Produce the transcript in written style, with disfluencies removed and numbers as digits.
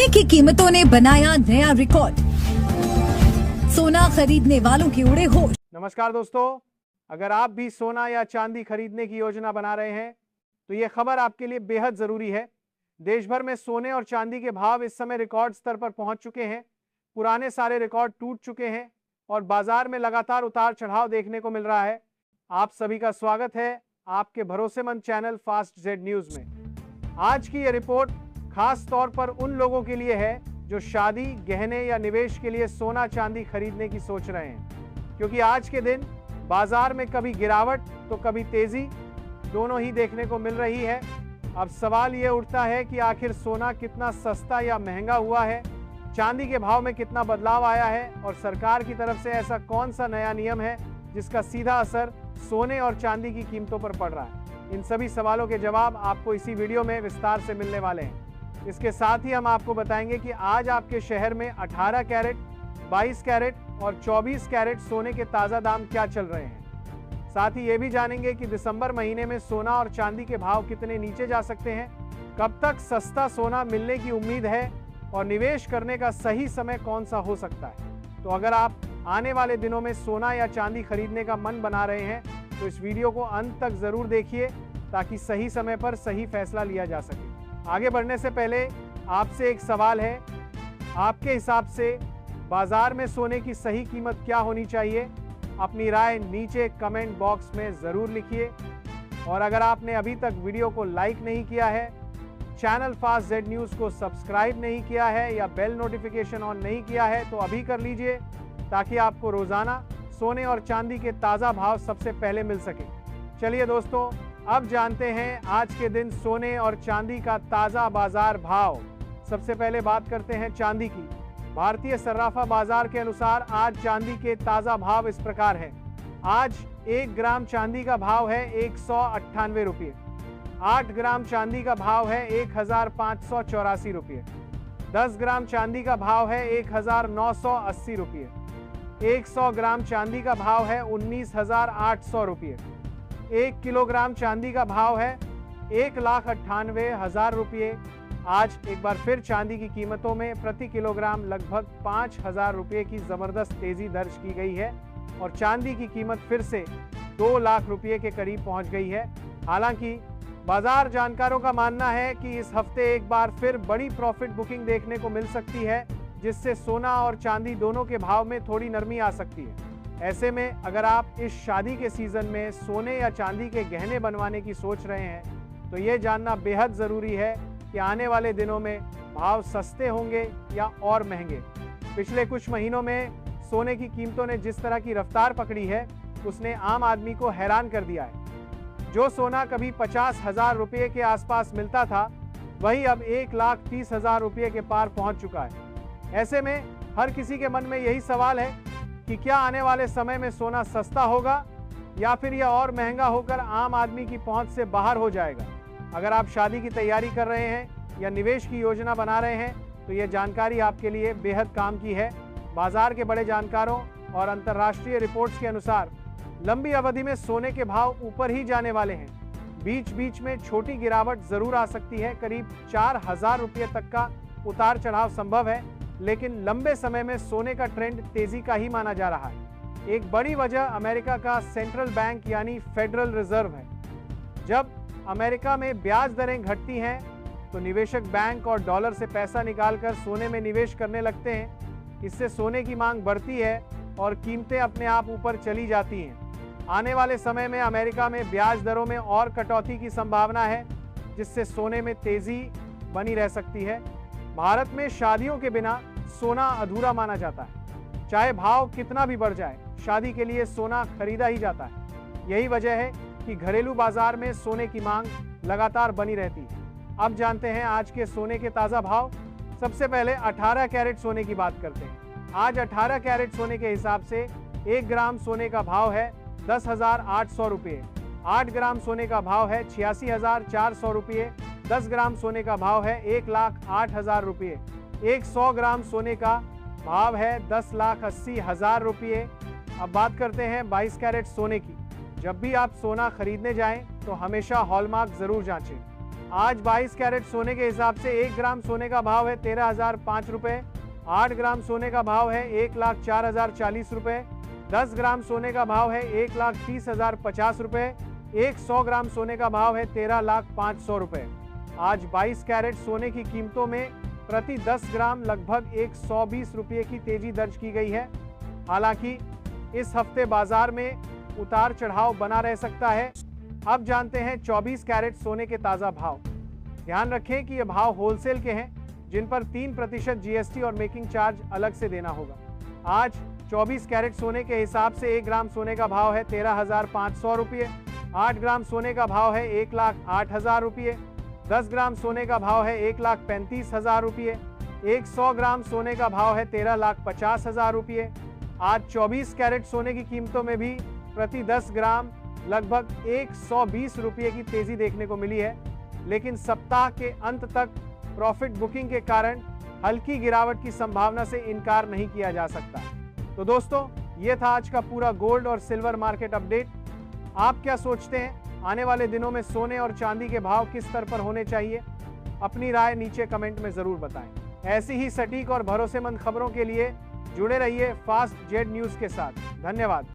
सोने की कीमतों ने बनाया नया रिकॉर्ड। सोना खरीदने वालों के उड़े होश। नमस्कार दोस्तों, अगर आप भी सोना या चांदी खरीदने की योजना बना रहे हैं तो ये खबर आपके लिए बेहद जरूरी है। देश भर में सोने और चांदी के भाव इस समय रिकॉर्ड स्तर पर पहुंच चुके हैं। पुराने सारे रिकॉर्ड टूट चुके हैं और बाजार में लगातार उतार चढ़ाव देखने को मिल रहा है। आप सभी का स्वागत है आपके भरोसेमंद चैनल फास्ट जेड न्यूज में। आज की यह रिपोर्ट खास तौर पर उन लोगों के लिए है जो शादी, गहने या निवेश के लिए सोना चांदी खरीदने की सोच रहे हैं, क्योंकि आज के दिन बाजार में कभी गिरावट तो कभी तेजी दोनों ही देखने को मिल रही है। अब सवाल ये उठता है कि आखिर सोना कितना सस्ता या महंगा हुआ है, चांदी के भाव में कितना बदलाव आया है और सरकार की तरफ से ऐसा कौन सा नया नियम है जिसका सीधा असर सोने और चांदी की कीमतों पर पड़ रहा है। इन सभी सवालों के जवाब आपको इसी वीडियो में विस्तार से मिलने वाले हैं। इसके साथ ही हम आपको बताएंगे कि आज आपके शहर में 18 कैरेट, 22 कैरेट और 24 कैरेट सोने के ताज़ा दाम क्या चल रहे हैं। साथ ही ये भी जानेंगे कि दिसंबर महीने में सोना और चांदी के भाव कितने नीचे जा सकते हैं, कब तक सस्ता सोना मिलने की उम्मीद है और निवेश करने का सही समय कौन सा हो सकता है। तो अगर आप आने वाले दिनों में सोना या चांदी खरीदने का मन बना रहे हैं तो इस वीडियो को अंत तक ज़रूर देखिए ताकि सही समय पर सही फैसला लिया जा सके। आगे बढ़ने से पहले आपसे एक सवाल है, आपके हिसाब से बाजार में सोने की सही कीमत क्या होनी चाहिए? अपनी राय नीचे कमेंट बॉक्स में ज़रूर लिखिए। और अगर आपने अभी तक वीडियो को लाइक नहीं किया है, चैनल फास्ट जेड न्यूज़ को सब्सक्राइब नहीं किया है या बेल नोटिफिकेशन ऑन नहीं किया है तो अभी कर लीजिए, ताकि आपको रोज़ाना सोने और चांदी के ताज़ा भाव सबसे पहले मिल सके। चलिए दोस्तों, अब जानते हैं आज के दिन सोने और चांदी का ताज़ा बाजार भाव। सबसे पहले बात करते हैं चांदी की। भारतीय सर्राफा बाजार के अनुसार आज चांदी के ताज़ा भाव इस प्रकार हैं। आज 1 ग्राम चांदी का भाव है 198 रुपये। 8 ग्राम चांदी का भाव है 1584 रुपये। 10 ग्राम चांदी का भाव है 1980 रुपये। 100 ग्राम चांदी का भाव है 19,800 रुपये। 1 किलोग्राम चांदी का भाव है 1,98,000 रुपये। आज एक बार फिर चांदी की कीमतों में प्रति किलोग्राम लगभग 5,000 रुपये की ज़बरदस्त तेज़ी दर्ज की गई है और चांदी की कीमत फिर से 2 लाख रुपये के करीब पहुंच गई है। हालांकि बाजार जानकारों का मानना है कि इस हफ्ते एक बार फिर बड़ी प्रॉफिट बुकिंग देखने को मिल सकती है, जिससे सोना और चांदी दोनों के भाव में थोड़ी नरमी आ सकती है। ऐसे में अगर आप इस शादी के सीज़न में सोने या चांदी के गहने बनवाने की सोच रहे हैं तो ये जानना बेहद ज़रूरी है कि आने वाले दिनों में भाव सस्ते होंगे या और महंगे। पिछले कुछ महीनों में सोने की कीमतों ने जिस तरह की रफ्तार पकड़ी है उसने आम आदमी को हैरान कर दिया है। जो सोना कभी 50,000 रुपये के आसपास मिलता था वही अब 1,30,000 रुपये के पार पहुंच चुका है। ऐसे में हर किसी के मन में यही सवाल है कि क्या आने वाले समय में सोना सस्ता होगा या फिर यह और महंगा होकर आम आदमी की पहुंच से बाहर हो जाएगा। अगर आप शादी की तैयारी कर रहे हैं या निवेश की योजना बना रहे हैं तो यह जानकारी आपके लिए बेहद काम की है। बाजार के बड़े जानकारों और अंतर्राष्ट्रीय रिपोर्ट्स के अनुसार लंबी अवधि में सोने के भाव ऊपर ही जाने वाले हैं। बीच बीच में छोटी गिरावट जरूर आ सकती है, करीब 4,000 रुपये तक का उतार चढ़ाव संभव है, लेकिन लंबे समय में सोने का ट्रेंड तेजी का ही माना जा रहा है। एक बड़ी वजह अमेरिका का सेंट्रल बैंक यानी फेडरल रिजर्व है। जब अमेरिका में ब्याज दरें घटती हैं तो निवेशक बैंक और डॉलर से पैसा निकालकर सोने में निवेश करने लगते हैं। इससे सोने की मांग बढ़ती है और कीमतें अपने आप ऊपर चली जाती हैं। आने वाले समय में अमेरिका में ब्याज दरों में और कटौती की संभावना है, जिससे सोने में तेजी बनी रह सकती है। भारत में शादियों के बिना सोना अधूरा माना जाता है। चाहे भाव कितना भी बढ़ जाए, शादी के लिए सोना खरीदा ही जाता है। यही वजह है कि घरेलू बाजार में सोने की मांग लगातार बनी रहती है। अब जानते हैं आज के सोने के ताज़ा भाव। सबसे पहले 18 कैरेट सोने की बात करते हैं। आज 18 कैरेट सोने के हिसाब से 1 ग्राम सोने का भाव है 10,800 रुपये। 8 ग्राम सोने का भाव है 86,400 रुपये। 10 ग्राम सोने का भाव है 1,08,000 रुपये। 100 ग्राम सोने का भाव है 10,80,000 रुपये। अब बात करते हैं 22 कैरेट सोने की। जब भी आप सोना खरीदने जाएं तो हमेशा हॉलमार्क ज़रूर जांचें। आज 22 कैरेट सोने के हिसाब से 1 ग्राम सोने का भाव है 13,005 रुपए। 8 ग्राम सोने का भाव है 1,04,040 रुपए। 10 ग्राम सोने का भाव है 1,30,050 रुपए। 100 ग्राम सोने का भाव है 13,05,000 रुपए। आज 22 कैरेट सोने की कीमतों में प्रति 10 ग्राम लगभग 120 रुपये की तेजी दर्ज की गई है। हालांकि इस हफ्ते बाजार में उतार चढ़ाव बना रह सकता है। अब जानते हैं 24 कैरेट सोने के ताज़ा भाव। ध्यान रखें कि ये भाव होलसेल के हैं, जिन पर 3% जीएसटी और मेकिंग चार्ज अलग से देना होगा। आज 24 कैरेट सोने के हिसाब से 1 ग्राम सोने का भाव है 13,500 रुपये। 8 ग्राम सोने का भाव है 1,08,000 रुपये। 10 ग्राम सोने का भाव है 1,35,000 रुपये। 100 ग्राम सोने का भाव है 13,50,000 रुपये। आज 24 कैरेट सोने की कीमतों में भी प्रति 10 ग्राम लगभग 120 रुपये की तेजी देखने को मिली है, लेकिन सप्ताह के अंत तक प्रॉफिट बुकिंग के कारण हल्की गिरावट की संभावना से इनकार नहीं किया जा सकता। तो दोस्तों, ये था आज का पूरा गोल्ड और सिल्वर मार्केट अपडेट। आप क्या सोचते हैं, आने वाले दिनों में सोने और चांदी के भाव किस स्तर पर होने चाहिए? अपनी राय नीचे कमेंट में जरूर बताएं। ऐसी ही सटीक और भरोसेमंद खबरों के लिए जुड़े रहिए फास्ट जेड न्यूज के साथ। धन्यवाद।